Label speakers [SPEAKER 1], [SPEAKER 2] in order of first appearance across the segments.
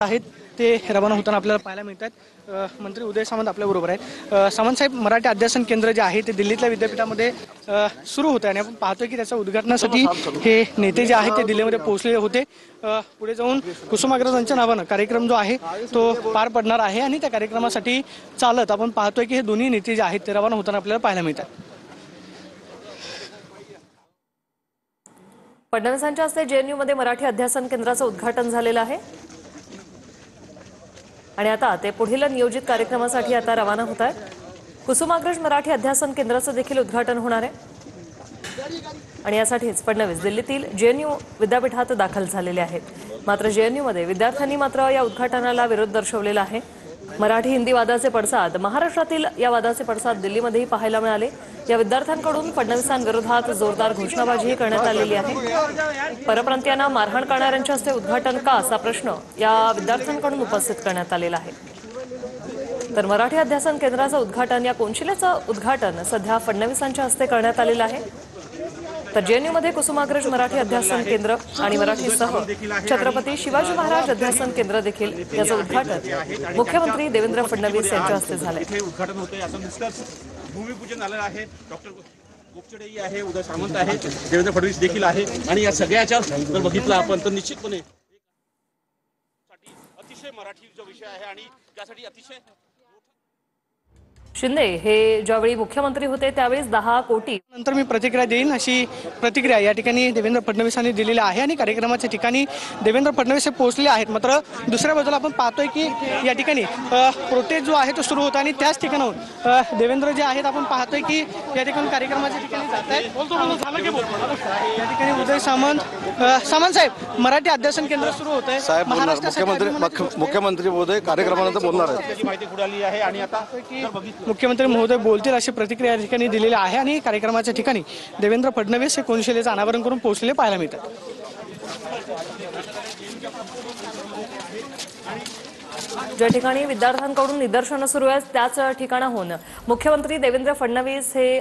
[SPEAKER 1] आहेत ते रवाना होताना आपल्याला पाहायला मिळतात। मंत्री उदय सामंत आपल्या बरोबर आहेत। सामंत साहेब, मराठी अध्यासन केंद्र जे आहे ते दिल्लीतल्या विद्यापीठामध्ये सुरू होतं आणि आपण पाहतोय की त्याच्या उद्घाटनासाठी हे नेते जे आहेत ते दिल्लीमध्ये पोहोचलेले होते। पुढे जाऊन कुसुमाग्रजांच्या नावानं कार्यक्रम जो आहे तो पार पडणार आहे आणि त्या कार्यक्रमासाठी चालत आपण पाहतोय की हे दोन्ही नेते जे आहेत ते रवाना होताना आपल्याला पाहायला मिळतात।
[SPEAKER 2] फडणवीसांच्या हस्ते जेएनयू मध्ये मराठी अध्यासन केंद्राचं उद्घाटन झालेलं आहे आणि आता ते पुढील नियोजित कार्यक्रमासाठी आता रवाना होत आहेत। कुसुमाग्रज मराठी अध्यासन केंद्राचं देखील उद्घाटन होणार आहे आणि यासाठीच फडणवीस दिल्लीतील जेएनयू विद्यापीठात दाखल झालेले आहेत। मात्र जेएनयू मध्ये विद्यार्थ्यांनी मात्र या उद्घाटनाला विरोध दर्शवलेला आहे। मराठी हिंदी वादाचे पडसाद महाराष्ट्रातील या वादाचे पडसाद दिल्लीमध्येही पाहायला मिळाले। या विद्यार्थ्यांकडून फडणवीसांविरोधात जोरदार घोषणाबाजी करण्यात आलेली आहे। परप्रांतीयांना मारहाण करणाऱ्यांच्या हस्ते उद्घाटन का असा प्रश्न या विद्यार्थ्यांकडून उपस्थित करण्यात आलेला आहे। तर मराठी अध्यासन केंद्राचं उद्घाटन या कोनशिलेचं उद्घाटन सध्या फडणवीसांच्या हस्ते करण्यात आलेलं आहे। तर जेएनयू मध्ये कुसुमाग्रज मराठी अध्यासन केंद्र आणि मराठीसह छत्रपती शिवाजी महाराज अध्यासन केंद्र देखील याचं उद्घाटन मुख्यमंत्री देवेंद्र फडणवीस यांच्या हस्ते झाले।
[SPEAKER 3] उद्घाटन होते असं नुसतंच भूमिपूजन झालं आहे। डॉक्टर गोपचडेही आहे, उदय सामंत आहे, देवेंद्र फडणवीस देखील आहे आणि या सगळ्याच्या जर बघितलं आपण तर निश्चितपणे अतिशय मराठी जो विषय आहे आणि त्यासाठी अतिशय
[SPEAKER 2] शिंदे हे ज्यावेळी मुख्यमंत्री होते त्यावेळेस 10 कोटी
[SPEAKER 1] नंतर मी प्रतिक्रिया देईन अशी प्रतिक्रिया या ठिकाणी देवेंद्र फडणवीसांनी दिलेली आहे आणि कार्यक्रमाच्या ठिकाणी देवेंद्र फडणवीस हे पोहोचले आहेत। मात्र दुसऱ्या बाजूला आपण पाहतोय की या ठिकाणी प्रोटेस्ट जो आहे तो सुरू होता आणि त्याच ठिकाणाहून देवेंद्र जे आहेत आपण पाहतोय की या ठिकाणी कार्यक्रमाच्या ठिकाणी जात आहेत। या ठिकाणी उदय सामंत साहेब, मराठी अध्यासन केंद्र सुरू होत आहे।
[SPEAKER 4] मुख्यमंत्री महोदय कार्यक्रमानंतर बोलणार आहेत,
[SPEAKER 3] माहिती पुढे आहे आणि आता
[SPEAKER 1] मुख्यमंत्री महोदय बोलतील अशी प्रतिक्रिया या ठिकाणी दिलेली आहे आणि कार्यक्रमाच्या ठिकाणी देवेंद्र फडणवीस हे कोनशिलेचं अनावरण करून पोहोचलेले पाहायला मिळतात।
[SPEAKER 2] ज्या ठिकाणी विद्यार्थ्यांकडून निदर्शनं सुरू आहेत त्याच ठिकाणाहून मुख्यमंत्री देवेंद्र फडणवीस हे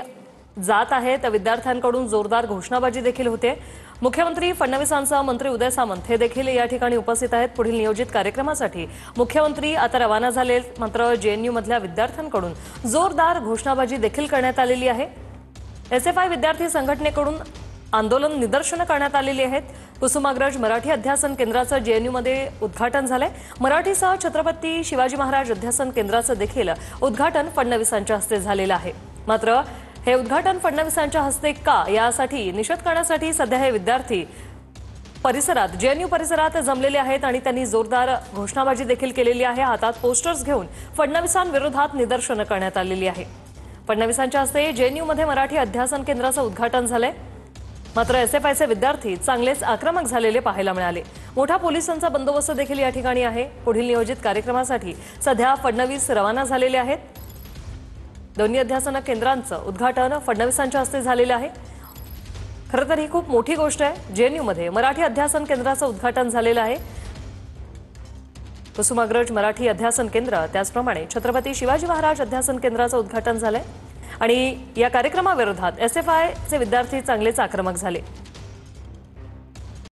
[SPEAKER 2] जात आहेत। विद्यार्थ्यांकडून जोरदार घोषणाबाजी देखील होते। मुख्यमंत्री फडणवीसांसह मंत्री उदय सामंत हे देखील या ठिकाणी उपस्थित आहेत। पुढील नियोजित कार्यक्रमासाठी मुख्यमंत्री आता रवाना झाले। मात्र जेएनयू मधल्या विद्यार्थ्यांकडून जोरदार घोषणाबाजी देखील करण्यात आलेली आहे। एसएफआय विद्यार्थी संघटनेकडून आंदोलन निदर्शनं करण्यात आलेली आहेत। कुसुमाग्रज मराठी अध्यासन केंद्राचं जेएनयू मध्ये उद्घाटन झालंय। मराठीसह छत्रपती शिवाजी महाराज अध्यासन केंद्राचं देखील उद्घाटन फडणवीसांच्या हस्ते झालेलं आहे। मात्र हे उद्घाटन फडणवीसांच्या हस्ते का यासाठी निषेध करण्यासाठी सध्या हे विद्यार्थी परिसरात जेएनयू परिसरात जमलेले आहेत आणि त्यांनी जोरदार घोषणाबाजी देखील केलेली आहे। हातात पोस्टर्स घेऊन फडणवीसांविरोधात निदर्शनं करण्यात आलेली आहे। फडणवीसांच्या हस्ते जेएनयू मध्ये मराठी अध्यासन केंद्राचं उद्घाटन झालंय। मात्र एसएफआयचे विद्यार्थी चांगलेच आक्रमक झालेले पाहायला मिळाले। मोठा पोलिसांचा बंदोबस्त देखील या ठिकाणी आहे। पुढील नियोजित कार्यक्रमासाठी सध्या फडणवीस रवाना झालेले आहेत। दोन्ही अध्यासन केंद्रांचं उद्घाटन फडणवीसांच्या हस्ते झालेलं आहे। खरं तर ही खूप मोठी गोष्ट आहे। जेएनयू मध्ये मराठी अध्यासन केंद्राचं उद्घाटन झालेलं आहे। कुसुमाग्रज मराठी अध्यासन केंद्र त्याचप्रमाणे छत्रपती शिवाजी महाराज अध्यासन केंद्राचं उद्घाटन झालंय आणि या कार्यक्रमाविरोधात एसएफआयचे विद्यार्थी चांगलेच आक्रमक झाले।